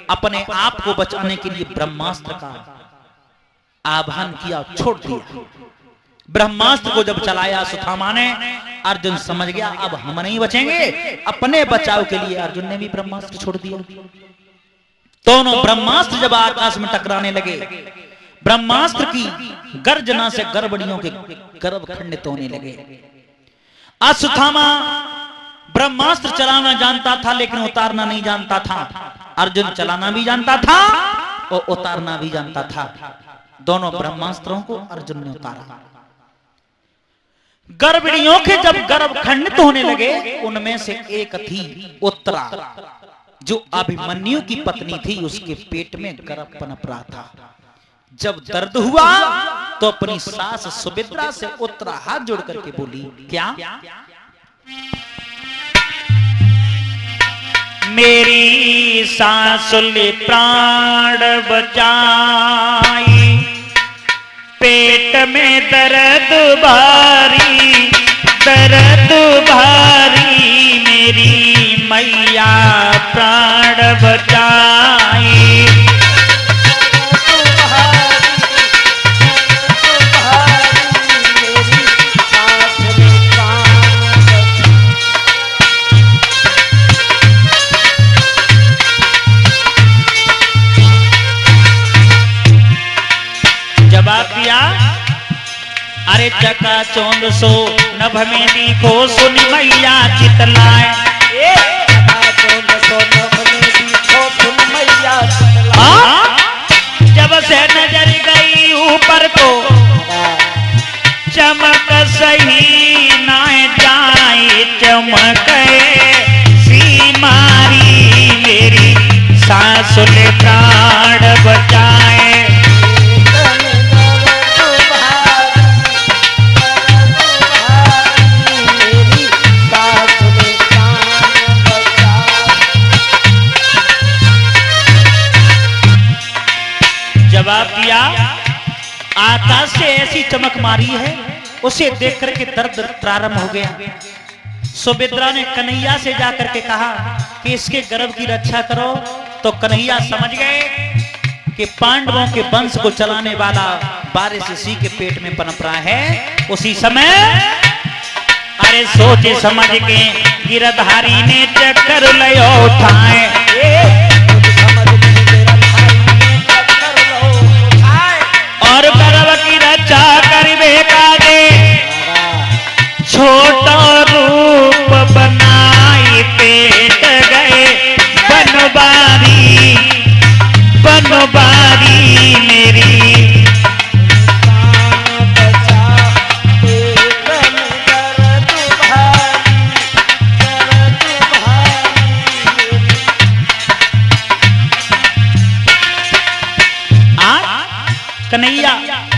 अपने आप को बचाने के लिए ब्रह्मास्त्र का आह्वान किया, छोड़ दिया। ब्रह्मास्त्र को जब चलाया अश्वत्थामा ने, अर्जुन समझ गया अब हम नहीं बचेंगे। अपने बचाव के लिए अर्जुन ने भी ब्रह्मास्त्र छोड़ दिया। दोनों ब्रह्मास्त्र जब आकाश में टकराने लगे, ब्रह्मास्त्र की गर्जना से गड़बड़ियों के गर्भ खंडित होने लगे। अश्वत्थामा ब्रह्मास्त्र चलाना जानता था लेकिन उतारना नहीं जानता था। अर्जुन चलाना भी जानता था और उतारना भी जानता था। दोनों ब्रह्मास्त्रों को अर्जुन ने उतारा। गर्भिणियों के जब गर्भ खंडित होने लगे, उनमें से एक थी उत्तरा, जो अभिमन्यु की पत्नी थी। उसके पेट में गर्भ पनप रहा था। जब दर्द हुआ तो अपनी सास सुभद्रा से उत्तरा हाथ जोड़ करके बोली, क्या? मेरी सास ले प्राण बचाई, पेट में दर्द भारी, दर्द भारी, मेरी मैया प्राण बचाई। जवाब दिया, अरे चकाचौंध सो नभ में दिखो, सुन मैया चितलाए। जब से नजर गई ऊपर को, चमक सही ना जाए, चमक सी मारी, मेरी सास ले प्राण बचाए। जवाब दिया, आकाश से ऐसी चमक मारी है, उसे देख करके दर्द प्रारंभ हो गया। सुभद्रा ने कन्हैया से जाकर के कहा कि इसके गर्भ की रक्षा करो। तो कन्हैया समझ गए कि पांडवों के वंश को चलाने वाला वारिस इसी के पेट में पनप रहा है। उसी समय अरे सोचे समझ के गिरधारी ने चक्कर लयो उठाए, और गर्भ की रक्षा करिबे काजे, छोटा रूप बनाई, पेट गए बनबारी, बनबारी, मेरी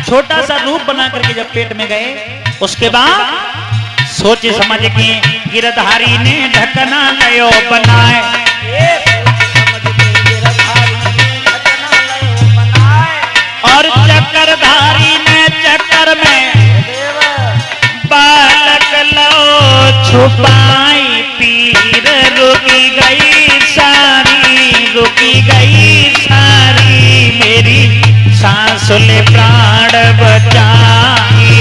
छोटा सा रूप बना करके जब पेट में गए, उसके बाद सोचे समझ के गिरधारी ने ढकना लयो बनाए, और चक्रधारी ने चक्कर में बालक लो छुपाई, पीर रुकी गई सारी, रुकी गई सारी, मेरी सांस ले प्राण बचाई।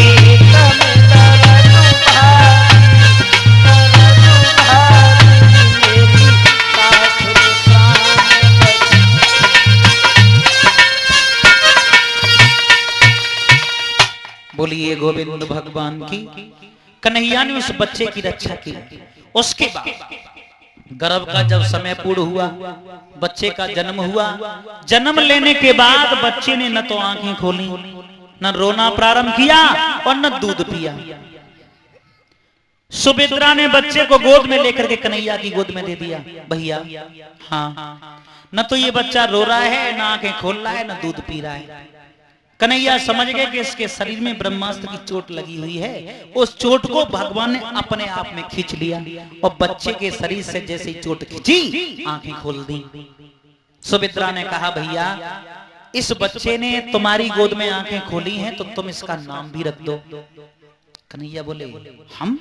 बोलिए गोविंद भगवान की। कन्हैया ने उस बच्चे की रक्षा की। उसके बाद गर्भ का जब समय पूर्ण हुआ, बच्चे का जन्म हुआ, जन्म लेने के बाद बच्चे ने न तो आंखें खोली, न रोना प्रारंभ किया और न दूध पिया। सुभद्रा ने बच्चे को गोद में लेकर के कन्हैया की गोद में दे दिया। भैया हाँ, न तो ये बच्चा रो रहा है, न आंखें खोल रहा है, न दूध पी रहा है। कन्हैया समझ गए कि इसके शरीर में ब्रह्मास्त्र की चोट लगी हुई है। उस चोट को भगवान ने अपने आप में खींच लिया और बच्चे के शरीर से जैसे ही चोट खींची, आंखें खोल दी। सुभद्रा ने कहा भैया, इस बच्चे ने तुम्हारी गोद में आंखें खोली हैं, तो तुम इसका नाम भी रख दो। कन्हैया बोले हम?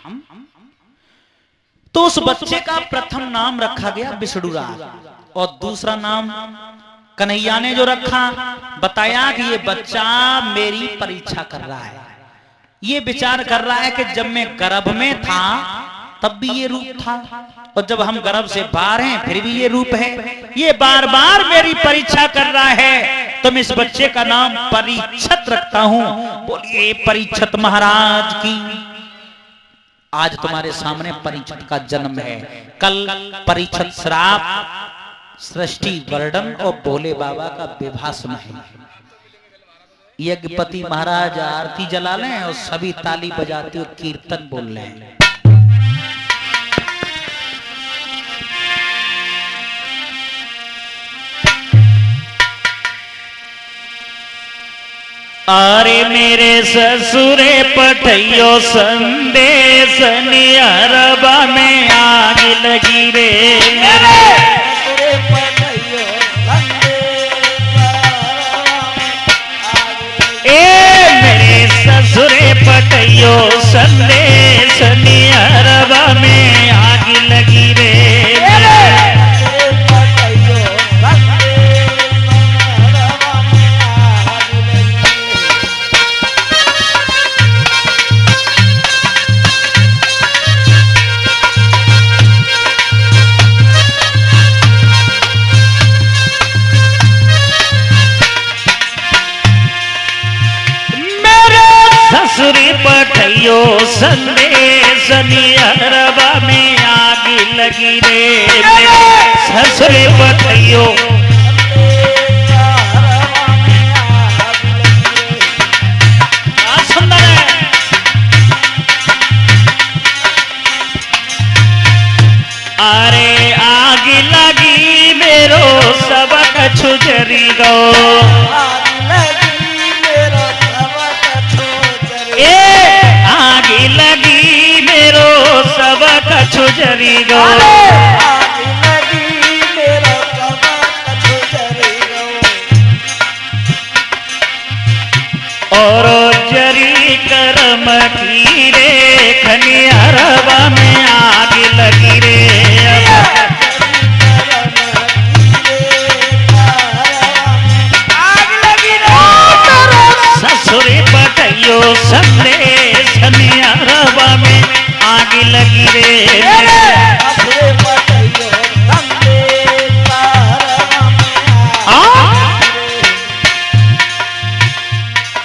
तो उस बच्चे का प्रथम नाम रखा गया विष्णुराज, और दूसरा नाम कन्हैया ने जो रखा, बताया कि ये बच्चा मेरी परीक्षा कर रहा है। ये विचार कर रहा है कि जब मैं गर्भ में था तब भी ये रूप था, और जब हम गर्भ से बाहर हैं फिर भी ये रूप है। ये बार बार मेरी परीक्षा कर रहा है, तो मैं इस बच्चे का नाम परीक्षित रखता हूं। बोलिए परीक्षित महाराज की। आज तुम्हारे सामने परीक्षित का जन्म है, कल परीक्षित श्राप, सृष्टि वर्णन और भोले बाबा का विवाह सुना है। यज्ञपति महाराज आरती जला लें और सभी ताली बजाते हुए कीर्तन बोल रहे हैं। अरे मेरे ससुरे पठैयो संदेश, नियरबा में आग लगी रे। मेरे ससुरे पटैयो संदेश, नियरबा में आग लगी रे। ससुरी पठैयो संदेश, नियरबा में आग लगी रे। ससुरी पठैयो सुंदर है। अरे आग लगी मेरो सबक छुजरी गो, आगी लगी मेरो सबक छुजरी गो, और जरी करम की रे, खनियरबा में आग लगी रे। ससुरे पटैयो संदेश, नियरबा में आग लगी रे।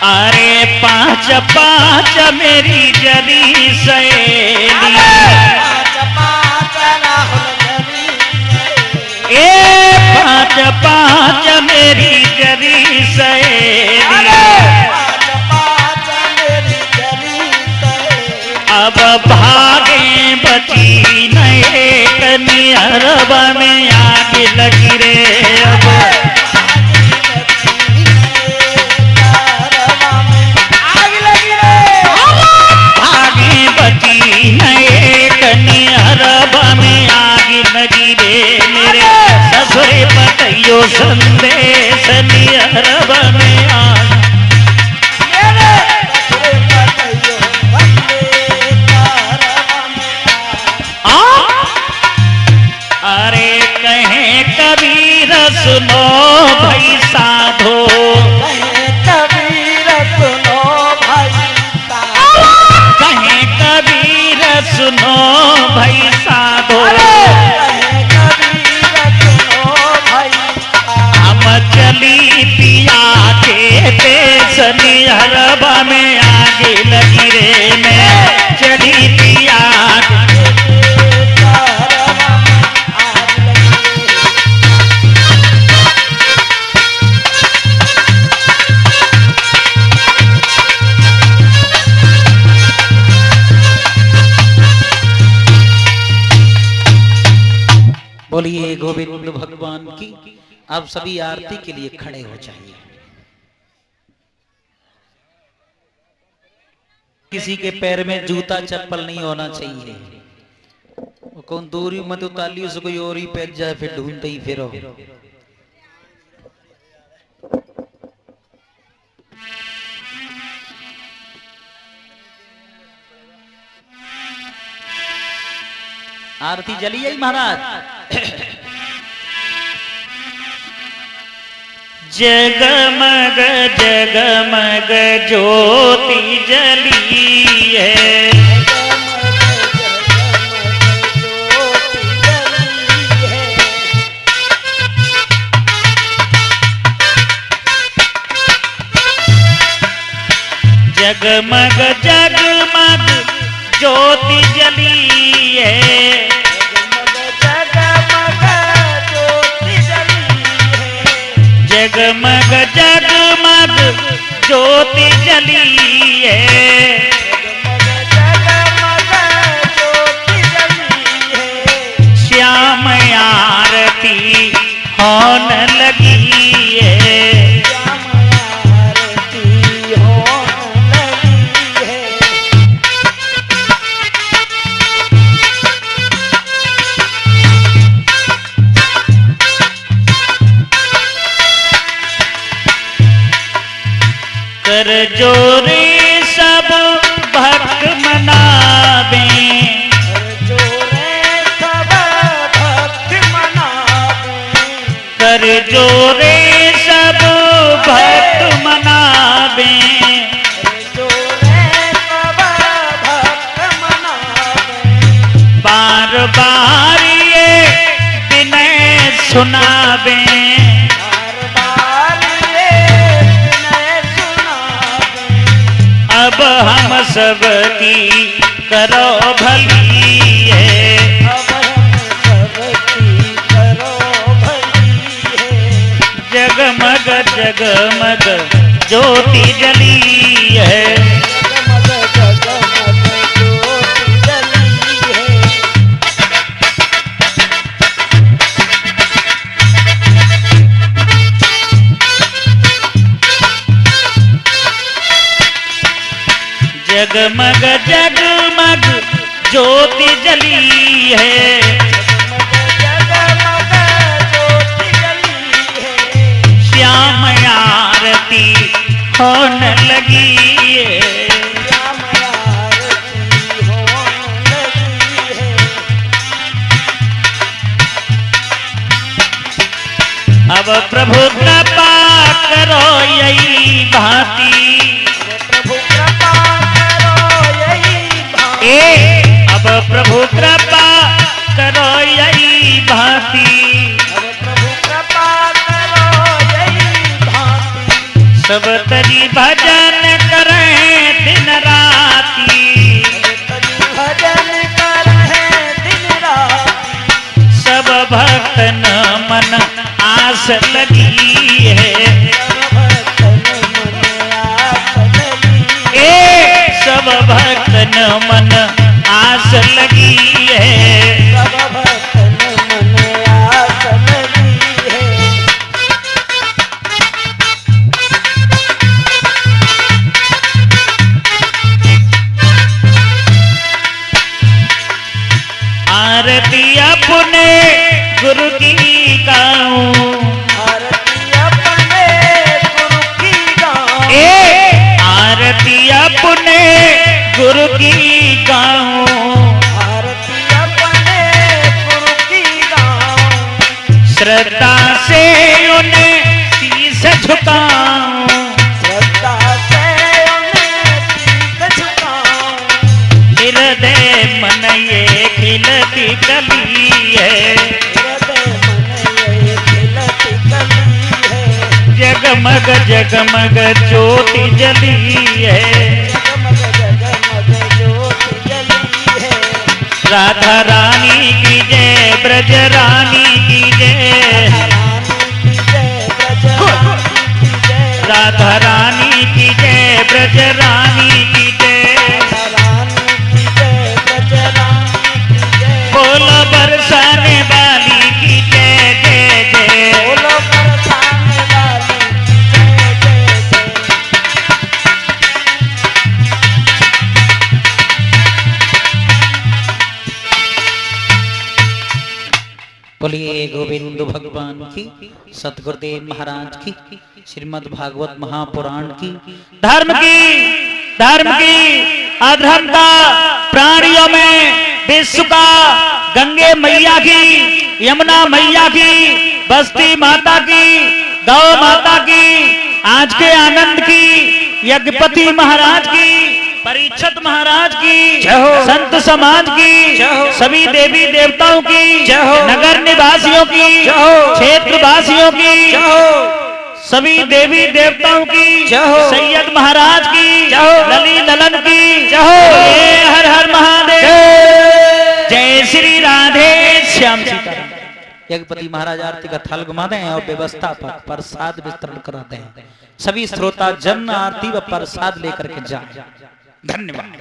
अरे पांच पांच मेरी जरी सहेली, पांच पांच मेरी जरी सहेली, अब भागे बची नए, नियरबा में आग लगी रे। अब जो संदेश निहरब में आन अरे कहें कबीर सुनो भाई साधो कबीर सुनो भाई कहें कबीर सुनो भाई साधो हम चली पिया के देश निहरब में आगे लगी रे में चली पिया बोलिए गोविंद भगवान की। आप सभी आरती के लिए खड़े हो जाइए। किसी के पैर में जूता चप्पल नहीं होना चाहिए। कौन दूरी मत उतारी उसको कोई और ही पैर जाए फिर ढूंढते ही फिरो। आरती जली आई महाराज। जगमग जगमग ज्योति जली है जगमग जगमग ज्योति जली है जगमग जगमग ज्योति जली है श्याम आरती होने लगी है कर जोरे सब भक्त मनावे कर जोरे सब भक्त मनावे बार बार ये विनय सुनावे अब हम सबकी करो भली है जगमग जगमग ज्योति जली है जगमग जगमग ज्योति जली है श्याम आरती होने लगी है अब प्रभु कृपा करो यही भांति अब प्रभु कृपा करो यही भांति सब तरी भजन करें दिन राती सब भक्तन मन आस लगी है सब भक्तन मन आस लगी है आरती अपने गुरु की गाऊं आरती अपने गुरु की गाऊं, आरती अपने गुरु की गाऊं, श्रद्धा से उन्हें शीश झुकाऊं, श्रद्धा से उन्हें शीश झुकाऊं, हृदय मन ये खिलती कली है, हृदय मन ये खिलती कली है, जगमग जगमग ज्योति जली है, जगमग जगमग ज्योति जली है, राधा रानी की जय, ब्रज रानी की जय, राधा रानी की जय, ब्रज रानी की जय, बोलो बरसाने वाली की जय जय जय, बोलो बरसाने वाली जय जय जय। बोलिए गोविंद भगवान की, सतगुरुदेव महाराज की, श्रीमद् भागवत महापुराण की, धर्म की अधर्म का, प्राणियों में विश्व का, गंगे मैया की, यमुना मैया की, बस्ती माता की, गौ माता की, आज के आनंद की, यज्ञपति महाराज की, परीक्षित महाराज की, संत समाज की, सभी देवी देवताओं की, नगर निवासियों की, क्षेत्र वासियों की, सभी देवी देवताओं की, सैयद महाराज की, लली ललन की, जय हर हर महादेव, जय श्री राधे श्याम सीताराम। यज्ञपति महाराज आरती का थाल घुमा दें और व्यवस्था पर प्रसाद वितरण करा दें। सभी श्रोता जन आरती व प्रसाद लेकर के जाएं। धन्यवाद।